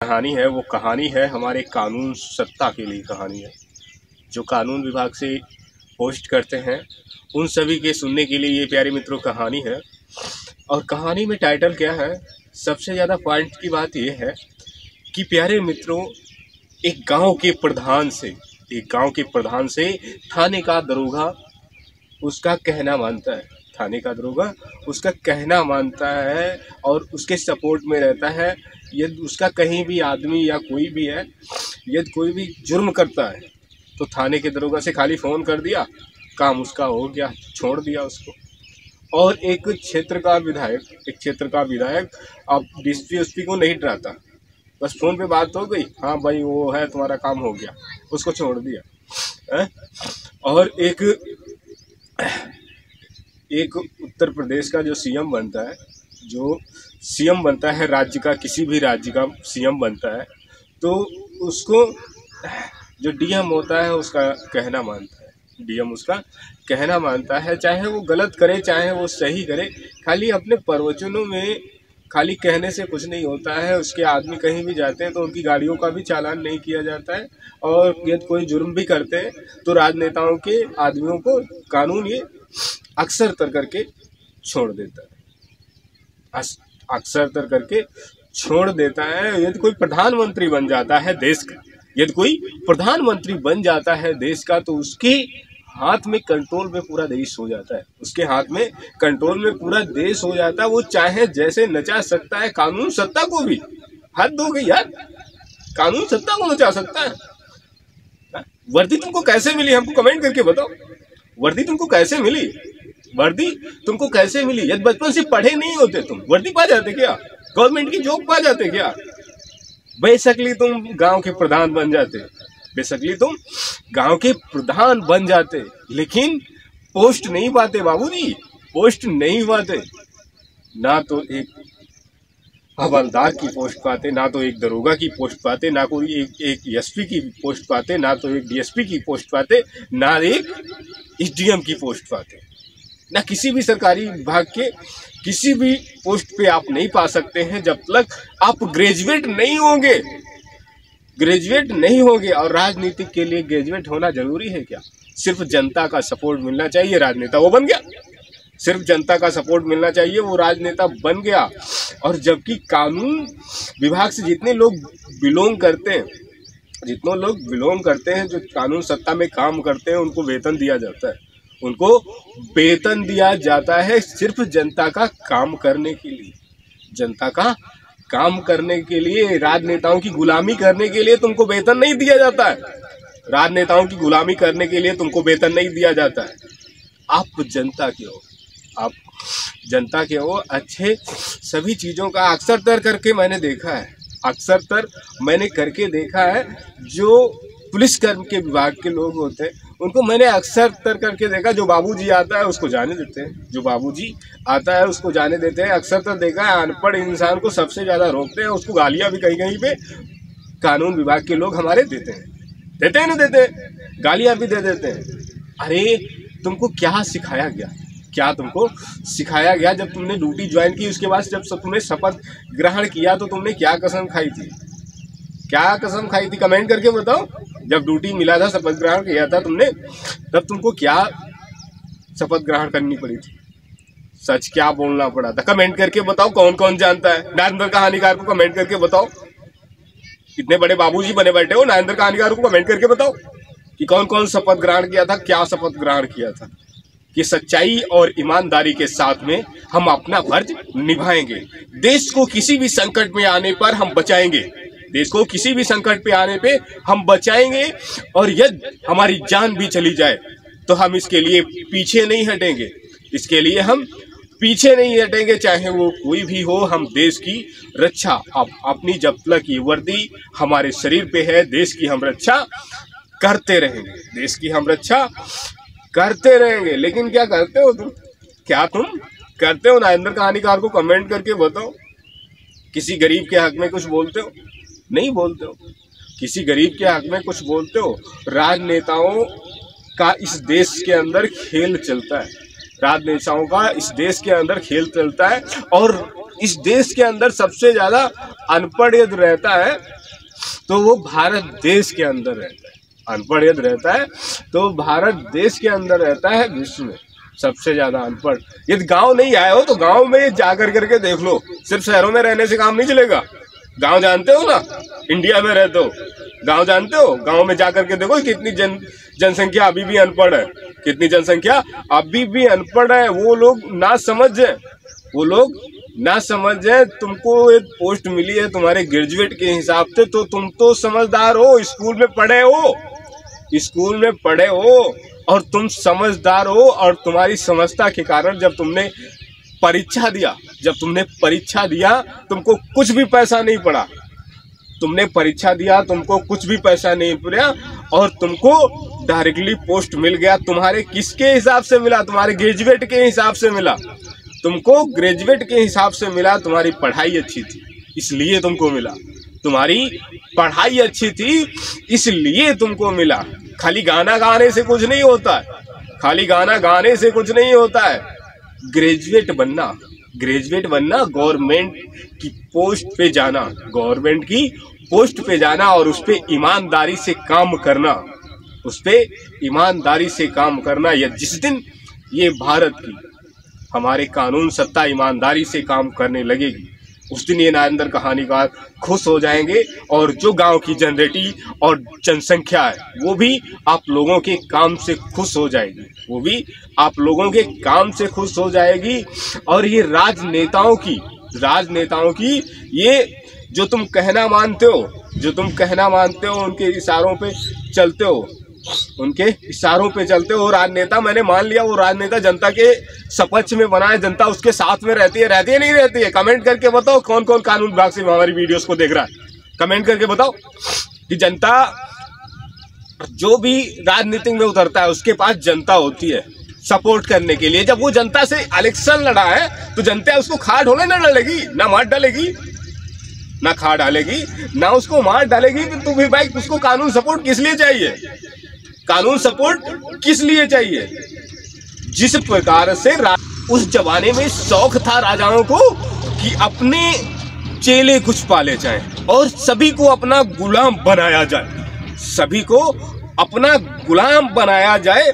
कहानी है वो कहानी है हमारे कानून सत्ता के लिए कहानी है। जो कानून विभाग से पोस्ट करते हैं उन सभी के सुनने के लिए ये प्यारे मित्रों कहानी है। और कहानी में टाइटल क्या है, सबसे ज़्यादा पॉइंट की बात ये है कि प्यारे मित्रों एक गांव के प्रधान से थाने का दरोगा उसका कहना मानता है। थाने का दरोगा उसका कहना मानता है और उसके सपोर्ट में रहता है। यदि उसका कहीं भी आदमी या कोई भी है यदि कोई भी जुर्म करता है तो थाने के दरोगा से खाली फ़ोन कर दिया, काम उसका हो गया, छोड़ दिया उसको। और एक क्षेत्र का विधायक अब डीएसपी को नहीं डराता, बस फ़ोन पे बात हो गई, हाँ भाई वो है तुम्हारा काम हो गया, उसको छोड़ दिया है। और एक उत्तर प्रदेश का जो सीएम बनता है राज्य का, किसी भी राज्य का सीएम बनता है, तो उसको जो डीएम होता है उसका कहना मानता है। डीएम उसका कहना मानता है, चाहे वो गलत करे चाहे वो सही करे, खाली अपने प्रवचनों में खाली कहने से कुछ नहीं होता है। उसके आदमी कहीं भी जाते हैं तो उनकी गाड़ियों का भी चालान नहीं किया जाता है। और यदि कोई जुर्म भी करते हैं तो राजनेताओं के आदमियों को कानून ये अक्सर तर करके छोड़ देता है, अक्सर तर करके छोड़ देता है। यदि कोई प्रधानमंत्री बन जाता है देश का, तो उसके हाथ में कंट्रोल में पूरा देश हो जाता है। उसके हाथ में कंट्रोल में पूरा देश हो जाता है। वो चाहे जैसे नचा सकता है कानून सत्ता को भी। हद हो गई यार, कानून सत्ता को नचा सकता है। वर्दी तुमको कैसे मिली हमको कमेंट करके बताओ। वर्दी तुमको कैसे मिली? यदि बचपन से पढ़े नहीं होते तुम वर्दी पा जाते क्या? गवर्नमेंट की जॉब पा जाते क्या? बेशकली तुम गांव के प्रधान बन जाते, लेकिन पोस्ट नहीं पाते बाबूजी, पोस्ट नहीं पाते। ना तो एक हवलदार की पोस्ट पाते, ना तो एक दरोगा की पोस्ट पाते, ना कोई एक एसपी की पोस्ट पाते, ना तो एक डीएसपी की पोस्ट पाते, ना एक एसडीएम की पोस्ट पाते। ना किसी भी सरकारी विभाग के किसी भी पोस्ट पे आप नहीं पा सकते हैं जब तक आप ग्रेजुएट नहीं होंगे। और राजनीतिक के लिए ग्रेजुएट होना जरूरी है क्या? सिर्फ जनता का सपोर्ट मिलना चाहिए, राजनेता वो बन गया। सिर्फ जनता का सपोर्ट मिलना चाहिए, वो राजनेता बन गया। और जबकि कानून विभाग से जितने लोग बिलोंग करते हैं, जो कानून सत्ता में काम करते हैं, उनको वेतन दिया जाता है सिर्फ जनता का काम करने के लिए। राजनेताओं की गुलामी करने के लिए तुमको वेतन नहीं दिया जाता है। आप जनता के हो, अच्छे सभी चीज़ों का अक्सर तर करके मैंने देखा है। जो पुलिस कर्म के विभाग के लोग होते हैं उनको मैंने अक्सर तर करके देखा। जो बाबूजी आता है उसको जाने देते हैं, अक्सर तर देखा है। अनपढ़ इंसान को सबसे ज़्यादा रोकते हैं, उसको गालियाँ भी कहीं पे कानून विभाग के लोग हमारे देते हैं, गालियाँ भी दे देते हैं। अरे तुमको क्या सिखाया गया? जब तुमने ड्यूटी ज्वाइन की, उसके बाद जब तुमने शपथ ग्रहण किया तो तुमने क्या कसम खाई थी? कमेंट करके बताओ। जब ड्यूटी मिला था, शपथ ग्रहण किया था तुमने, तब तुमको क्या शपथ ग्रहण करनी पड़ी थी? सच क्या बोलना पड़ा था? कमेंट करके बताओ। कौन कौन जानता है? नारेंद्र कहानीकार को कमेंट करके बताओ। कितने बड़े बाबूजी बने बैठे हो, नारेंद्र कहानीकार को कमेंट करके बताओ कि कौन कौन शपथ ग्रहण किया था, क्या शपथ ग्रहण किया था। कि सच्चाई और ईमानदारी के साथ में हम अपना फर्ज निभाएंगे। देश को किसी भी संकट में आने पर हम बचाएंगे। और यदि हमारी जान भी चली जाए तो हम इसके लिए पीछे नहीं हटेंगे, चाहे वो कोई भी हो। हम देश की रक्षा अपनी जब तक ये वर्दी हमारे शरीर पे है, देश की हम रक्षा करते रहेंगे। लेकिन क्या करते हो तुम? नारेंद्र कहानीकार को कमेंट करके बताओ। किसी गरीब के हक में कुछ बोलते हो? नहीं बोलते हो। किसी गरीब के हक में कुछ बोलते हो? राजनेताओं का इस देश के अंदर खेल चलता है। और इस देश के अंदर सबसे ज्यादा अनपढ़ यदि रहता है तो वो भारत देश के अंदर रहता है। अनपढ़ यदि रहता है तो भारत देश के अंदर रहता है विश्व में सबसे ज्यादा अनपढ़। यदि गांव नहीं आए हो तो गांव में जाकर करके देख लो, सिर्फ शहरों में रहने से काम नहीं चलेगा। गांव जानते हो ना, इंडिया में रहते हो, गांव जानते हो, गांव में जाकर के देखो कितनी जनसंख्या अभी भी अनपढ़ है, कितनी जनसंख्या अभी भी अनपढ़ है। वो लोग ना समझ है, वो लोग ना समझ है। तुमको एक पोस्ट मिली है तुम्हारे ग्रेजुएट के हिसाब से, तो तुम तो समझदार हो, स्कूल में पढ़े हो, स्कूल में पढ़े हो और तुम समझदार हो। और तुम्हारी समझता के कारण जब तुमने परीक्षा दिया, तुमको कुछ भी पैसा नहीं पड़ा, तुमने परीक्षा दिया, तुमको कुछ भी पैसा नहीं पड़ा और तुमको डायरेक्टली पोस्ट मिल गया। तुम्हारे किसके हिसाब से मिला? तुम्हारे ग्रेजुएट के हिसाब से मिला। तुमको ग्रेजुएट के हिसाब से मिला, तुम्हारी पढ़ाई अच्छी थी इसलिए तुमको मिला, तुम्हारी पढ़ाई अच्छी थी इसलिए तुमको मिला। खाली गाना गाने से कुछ नहीं होता है, खाली गाना गाने से कुछ नहीं होता है। ग्रेजुएट बनना, गवर्नमेंट की पोस्ट पे जाना, गवर्नमेंट की पोस्ट पे जाना और उस पे ईमानदारी से काम करना, उस पे ईमानदारी से काम करना। या जिस दिन ये भारत की हमारे कानून सत्ता ईमानदारी से काम करने लगेगी, उस दिन ये नरेंद्र कहानीकार खुश हो जाएंगे। और जो गांव की जनरेटी और जनसंख्या है वो भी आप लोगों के काम से खुश हो जाएगी, वो भी आप लोगों के काम से खुश हो जाएगी। और ये राजनेताओं की ये जो तुम कहना मानते हो, उनके इशारों पे चलते हो, राजनेता मैंने मान लिया वो राजनेता जनता के सपक्ष में बना है, जनता उसके साथ में रहती है नहीं रहती है। कमेंट करके बताओ कौन कौन कानून विभाग से हमारी वीडियोस को देख रहा है, कमेंट करके बताओ कि जनता जो भी राजनीति में उतरता है उसके पास जनता होती है सपोर्ट करने के लिए। जब वो जनता से इलेक्शन लड़ा है तो जनता उसको खाड़ ढोले ना डालेगी, ना मार डालेगी, ना खा डालेगी, ना उसको मार डालेगी। तो फिर भाई उसको कानून सपोर्ट किस लिए चाहिए? कानून सपोर्ट किस लिए चाहिए? जिस प्रकार से उस जमाने में शौक था राजाओं को कि अपने चेले कुछ पाले जाएं और सभी को अपना गुलाम बनाया जाए,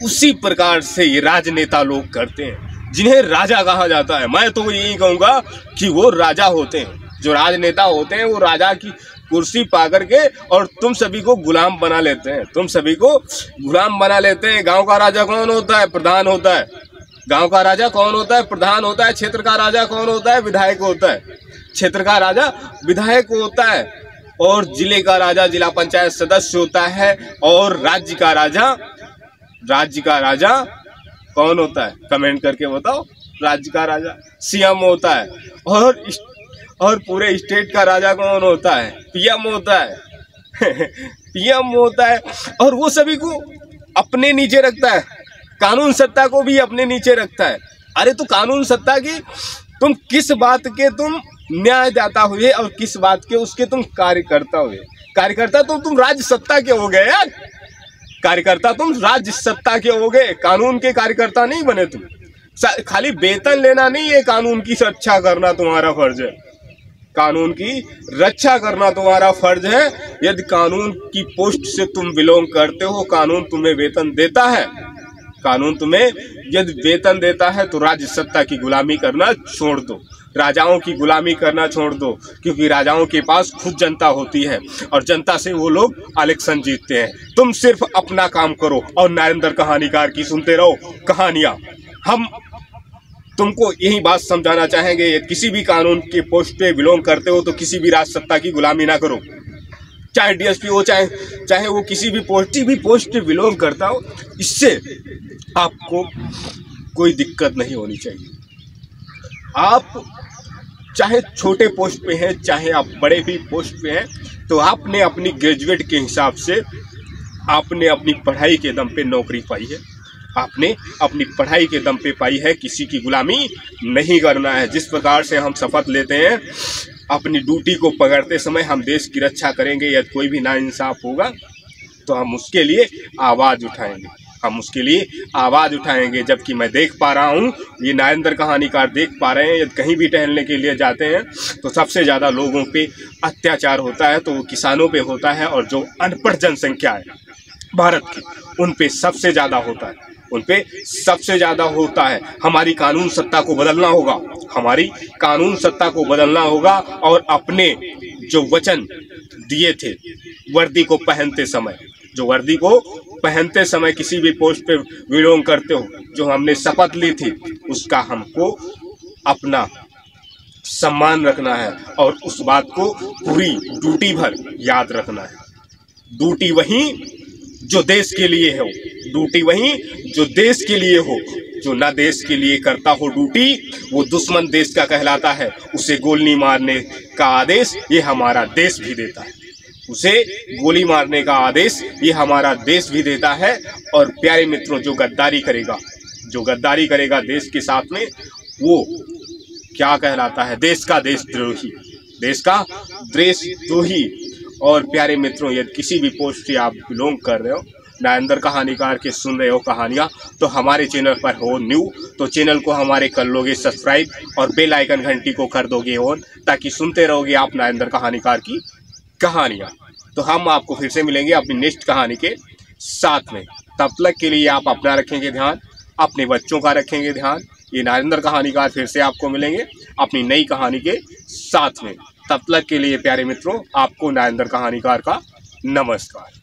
उसी प्रकार से ये राजनेता लोग करते हैं जिन्हें राजा कहा जाता है। मैं तो यही कहूंगा कि वो राजा होते हैं, जो राजनेता होते हैं वो राजा की कुर्सी पा करके और तुम सभी को गुलाम बना लेते हैं, गांव का राजा कौन होता है? प्रधान होता है। गांव का राजा कौन होता है? प्रधान होता है। क्षेत्र का राजा कौन होता है? विधायक होता है। क्षेत्र का राजा विधायक होता है और जिले का राजा जिला पंचायत सदस्य होता है। और राज्य का राजा कौन होता है? कमेंट करके बताओ। राज्य का राजा सीएम होता है और पूरे स्टेट का राजा कौन होता है? पीएम होता है। पीएम होता है और वो सभी को अपने नीचे रखता है, कानून सत्ता को भी अपने नीचे रखता है। अरे तो कानून सत्ता की तुम किस बात के तुम न्यायदाता हुए और किस बात के उसके तुम कार्यकर्ता हुए? कार्यकर्ता तो तुम राज्य सत्ता के हो गए यार, कार्यकर्ता तुम राज्य सत्ता के हो गए, कानून के कार्यकर्ता नहीं बने तुम। खाली वेतन लेना नहीं है, कानून की रक्षा करना तुम्हारा फर्ज है, कानून की रक्षा करना तुम्हारा फर्ज है। यदि कानून की पोस्ट से तुम बिलोंग करते हो, कानून तुम्हें वेतन देता है, कानून तुम्हें यदि वेतन देता है तो राज्य सत्ता की गुलामी करना छोड़ दो, राजाओं की गुलामी करना छोड़ दो, क्योंकि राजाओं के पास खुद जनता होती है और जनता से वो लोग इलेक्शन जीतते हैं। तुम सिर्फ अपना काम करो और नरेंद्र कहानीकार की सुनते रहो कहानियां। हम तुमको यही बात समझाना चाहेंगे, किसी भी कानून के पोस्ट पे बिलोंग करते हो तो किसी भी राज सत्ता की गुलामी ना करो, चाहे डीएसपी हो चाहे वो किसी भी पोस्ट पे बिलोंग करता हो, इससे आपको कोई दिक्कत नहीं होनी चाहिए। आप चाहे छोटे पोस्ट पे हैं चाहे आप बड़े भी पोस्ट पे हैं, तो आपने अपनी ग्रेजुएट के हिसाब से आपने अपनी पढ़ाई के दम पे नौकरी पाई है, आपने अपनी पढ़ाई के दम पे पाई है, किसी की गुलामी नहीं करना है। जिस प्रकार से हम शपथ लेते हैं अपनी ड्यूटी को पकड़ते समय हम देश की रक्षा करेंगे, यदि कोई भी नाइंसाफ होगा तो हम उसके लिए आवाज़ उठाएंगे। हम उसके लिए आवाज़ उठाएंगे। जबकि मैं देख पा रहा हूँ, ये नरेंद्र कहानीकार देख पा रहे हैं, यदि कहीं भी टहलने के लिए जाते हैं तो सबसे ज़्यादा लोगों पे अत्याचार होता है तो वो किसानों पे होता है, और जो अनपढ़ जनसंख्या है भारत की उन पे सबसे ज़्यादा होता है, उन पे सबसे ज़्यादा होता है। हमारी कानून सत्ता को बदलना होगा, हमारी कानून सत्ता को बदलना होगा, और अपने जो वचन दिए थे वर्दी को पहनते समय, जो वर्दी को पहनते समय किसी भी पोस्ट पे बिलोंग करते हो, जो हमने शपथ ली थी उसका हमको अपना सम्मान रखना है, और उस बात को पूरी ड्यूटी भर याद रखना है। ड्यूटी वही जो देश के लिए हो, ड्यूटी वही जो देश के लिए हो। जो ना देश के लिए करता हो ड्यूटी वो दुश्मन देश का कहलाता है। उसे गोली मारने का आदेश ये हमारा देश भी देता है, उसे गोली मारने का आदेश ये हमारा देश भी देता है। और प्यारे मित्रों, जो गद्दारी करेगा देश के साथ में, वो क्या कहलाता है? देश का देशद्रोही, देश का देशद्रोही। और प्यारे मित्रों, यदि किसी भी पोस्ट से आप बिलोंग कर रहे हो, नरेंद्र कहानीकार के सुन रहे हो कहानियाँ, तो हमारे चैनल पर हो न्यू, तो चैनल को हमारे कर लोगे सब्सक्राइब और बेल आइकन घंटी को कर दोगे ऑन, ताकि सुनते रहोगे आप नरेंद्र कहानीकार की कहानियाँ। तो हम आपको फिर से मिलेंगे अपनी नेक्स्ट कहानी के साथ में। तब तक के लिए आप अपना रखेंगे ध्यान, अपने बच्चों का रखेंगे ध्यान। ये नरेंद्र कहानीकार फिर से आपको मिलेंगे अपनी नई कहानी के साथ में। तब तक के लिए प्यारे मित्रों, आपको नरेंद्र कहानीकार का नमस्कार।